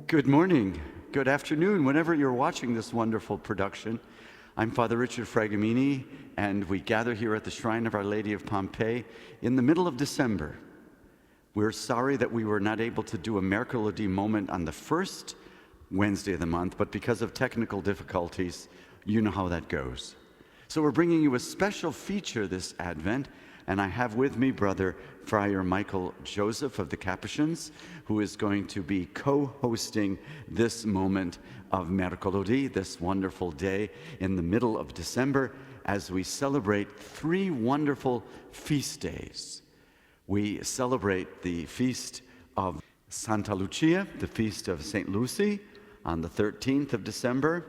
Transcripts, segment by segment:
Good morning, good afternoon, whenever you're watching this wonderful production. I'm Father Richard Fragamini, and we gather here at the Shrine of Our Lady of Pompeii in the middle of December. We're sorry that we were not able to do a Mercoledì Moment on the first Wednesday of the month, but because of technical difficulties, you know how that goes. So we're bringing you a special feature this Advent, and I have with me Brother Friar Michael Joseph of the Capuchins, who is going to be co-hosting this moment of Mercoledi, this wonderful day in the middle of December, as we celebrate three wonderful feast days. We celebrate the feast of Santa Lucia, the feast of St. Lucy, on the 13th of December.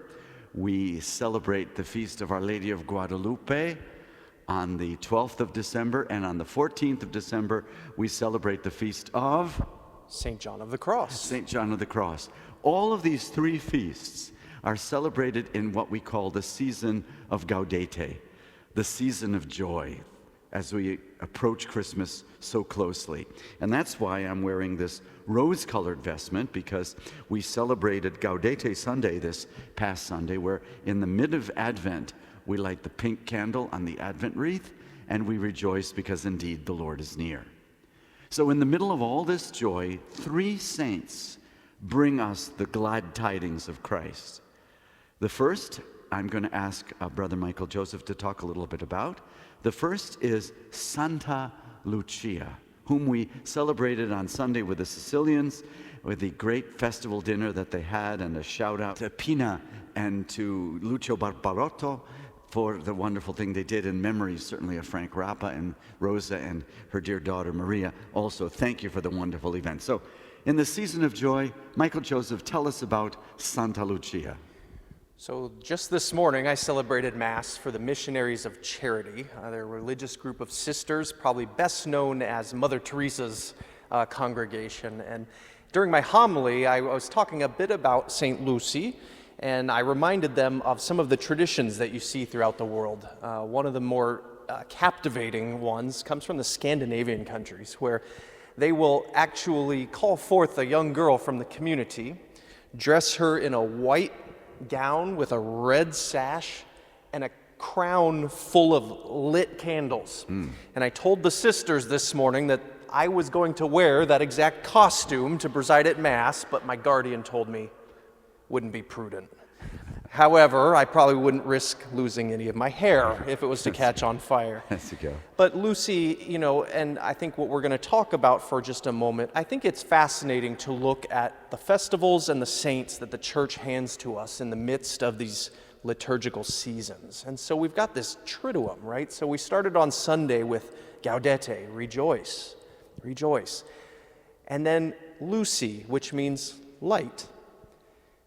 We celebrate the feast of Our Lady of Guadalupe on the 12th of December, and on the 14th of December, we celebrate the feast of St. John of the Cross. St. John of the Cross. All of these three feasts are celebrated in what we call the season of Gaudete, the season of joy, as we approach Christmas so closely. And that's why I'm wearing this rose-colored vestment, because we celebrated Gaudete Sunday this past Sunday, where in the mid of Advent, we light the pink candle on the Advent wreath, and we rejoice because indeed the Lord is near. So in the middle of all this joy, three saints bring us the glad tidings of Christ. The first, I'm going to ask Brother Michael Joseph to talk a little bit about. The first is Santa Lucia, whom we celebrated on Sunday with the Sicilians, with the great festival dinner that they had, and a shout out to Pina and to Lucio Barbarotto for the wonderful thing they did, in memory certainly of Frank Rappa and Rosa and her dear daughter Maria. Also, thank you for the wonderful event. So, in the season of joy, Michael Joseph, tell us about Santa Lucia. So just this morning, I celebrated Mass for the Missionaries of Charity. They're a religious group of sisters, probably best known as Mother Teresa's congregation. And during my homily, I was talking a bit about St. Lucy, and I reminded them of some of the traditions that you see throughout the world. One of the more captivating ones comes from the Scandinavian countries, where they will actually call forth a young girl from the community, dress her in a white gown with a red sash and a crown full of lit candles. And I told the sisters this morning that I was going to wear that exact costume to preside at Mass, but my guardian told me wouldn't be prudent. However, I probably wouldn't risk losing any of my hair if it was to catch on fire. That's a go. But Lucy, and I think what we're going to talk about for just a moment, I think it's fascinating to look at the festivals and the saints that the church hands to us in the midst of these liturgical seasons. And so we've got this triduum, right? So we started on Sunday with Gaudete, rejoice, rejoice. And then Lucy, which means light.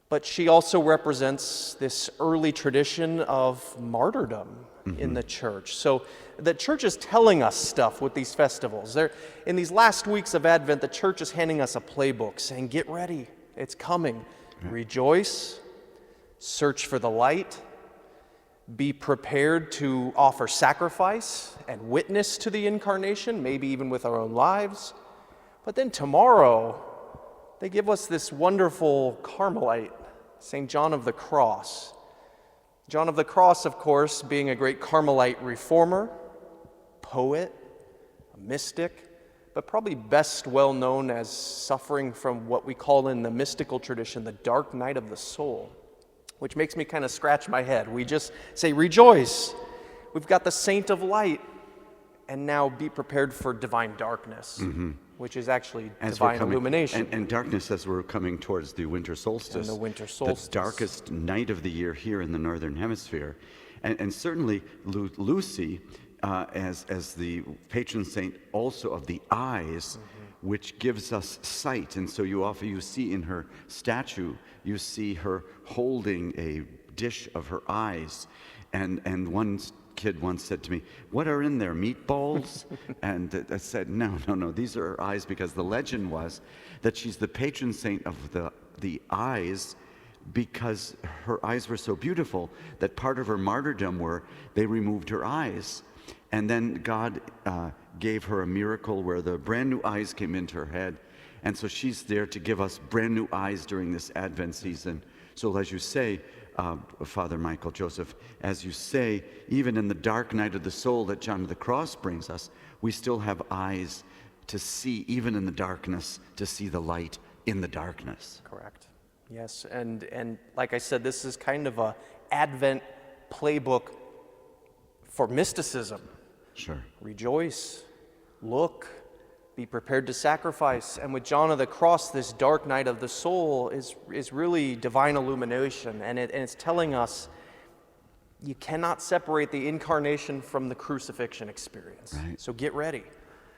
But she also represents this early tradition of martyrdom in the church. So the church is telling us stuff with these festivals. In these last weeks of Advent, the church is handing us a playbook saying, get ready, it's coming. Rejoice, search for the light, be prepared to offer sacrifice and witness to the incarnation, maybe even with our own lives. But then tomorrow, they give us this wonderful Carmelite, St. John of the Cross. John of the Cross, of course, being a great Carmelite reformer, poet, a mystic, but probably best well known as suffering from what we call in the mystical tradition the dark night of the soul, which makes me kind of scratch my head. We just say, rejoice. We've got the saint of light, and now be prepared for divine darkness. Which is actually divine illumination. And darkness as we're coming towards the winter solstice. And the winter solstice. The darkest night of the year here in the Northern Hemisphere. And certainly Lucy, as the patron saint also of the eyes, which gives us sight. And so you see in her statue, you see her holding a dish of her eyes. And one kid once said to me, what are in there, meatballs? And I said, no, these are her eyes, because the legend was that she's the patron saint of the eyes, because her eyes were so beautiful that part of her martyrdom were they removed her eyes. And then God gave her a miracle where the brand new eyes came into her head, And so she's there to give us brand new eyes during this Advent season. So as you say, Father Michael Joseph, as you say, even in the dark night of the soul that John of the Cross brings us, we still have eyes to see, even in the darkness, to see the light in the darkness. Correct. Yes, and like I said, this is kind of a Advent playbook for mysticism. Sure. Rejoice, look, be prepared to sacrifice. And with John of the Cross, this dark night of the soul is really divine illumination, and it's telling us you cannot separate the incarnation from the crucifixion experience. Right. So get ready.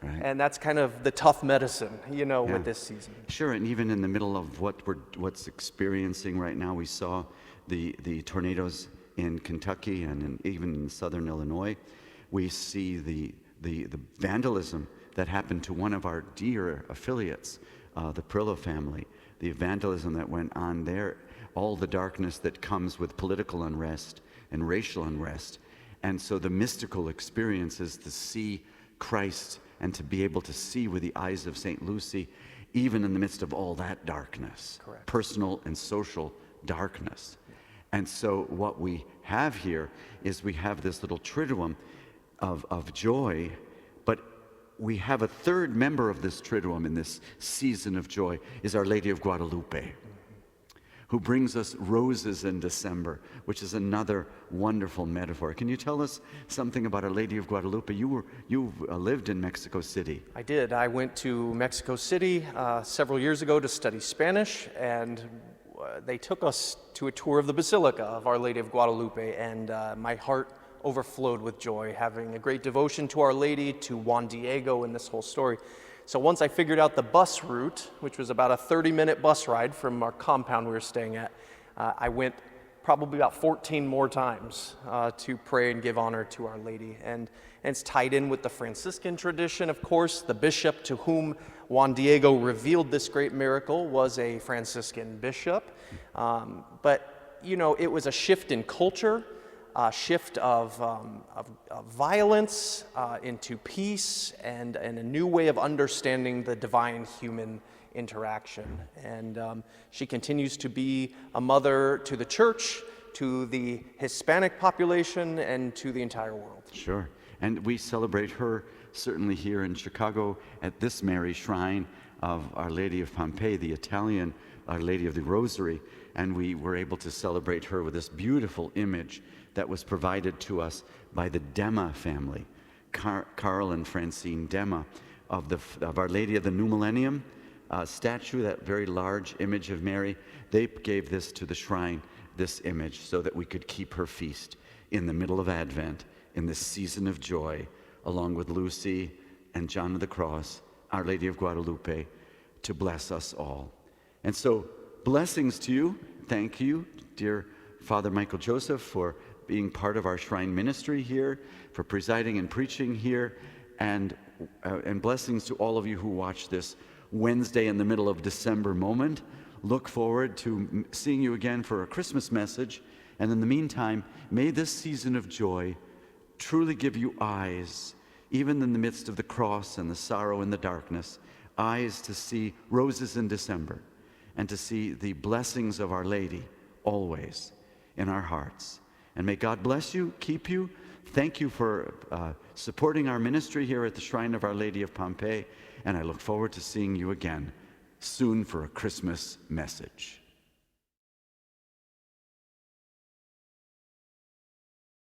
Right. And that's kind of the tough medicine, with this season. Sure, and even in the middle of what's experiencing right now, we saw the tornadoes in Kentucky and even in southern Illinois. We see the vandalism that happened to one of our dear affiliates, the Perillo family, the vandalism that went on there, all the darkness that comes with political unrest and racial unrest. And so the mystical experience is to see Christ and to be able to see with the eyes of St. Lucy, even in the midst of all that darkness. Correct. Personal and social darkness. And so what we have here is we have this little triduum of joy, but we have a third member of this triduum in this season of joy is Our Lady of Guadalupe, who brings us roses in December, which is another wonderful metaphor. Can you tell us something about Our Lady of Guadalupe? You lived in Mexico City. I did. I went to Mexico City several years ago to study Spanish, and they took us to a tour of the Basilica of Our Lady of Guadalupe, and my heart overflowed with joy, having a great devotion to Our Lady, to Juan Diego, and this whole story. So once I figured out the bus route, which was about a 30-minute bus ride from our compound we were staying at, I went probably about 14 more times to pray and give honor to Our Lady. And it's tied in with the Franciscan tradition, of course. The bishop to whom Juan Diego revealed this great miracle was a Franciscan bishop. But, it was a shift in culture, a shift of violence into peace, and a new way of understanding the divine-human interaction. And she continues to be a mother to the church, to the Hispanic population, and to the entire world. Sure. And we celebrate her certainly here in Chicago at this Mary Shrine of Our Lady of Pompeii, the Italian Our Lady of the Rosary. And we were able to celebrate her with this beautiful image that was provided to us by the Dema family, Carl and Francine Dema, of Our Lady of the New Millennium statue, that very large image of Mary. They gave this to the shrine, this image, so that we could keep her feast in the middle of Advent, in this season of joy, along with Lucy and John of the Cross, Our Lady of Guadalupe, to bless us all. And so, blessings to you. Thank you, dear Father Michael Joseph, for being part of our shrine ministry here, for presiding and preaching here, and blessings to all of you who watch this Wednesday in the middle of December moment. Look forward to seeing you again for a Christmas message, and in the meantime, may this season of joy truly give you eyes, even in the midst of the cross and the sorrow and the darkness, eyes to see roses in December, and to see the blessings of Our Lady always in our hearts. And may God bless you, keep you. Thank you for supporting our ministry here at the Shrine of Our Lady of Pompeii, and I look forward to seeing you again soon for a Christmas message.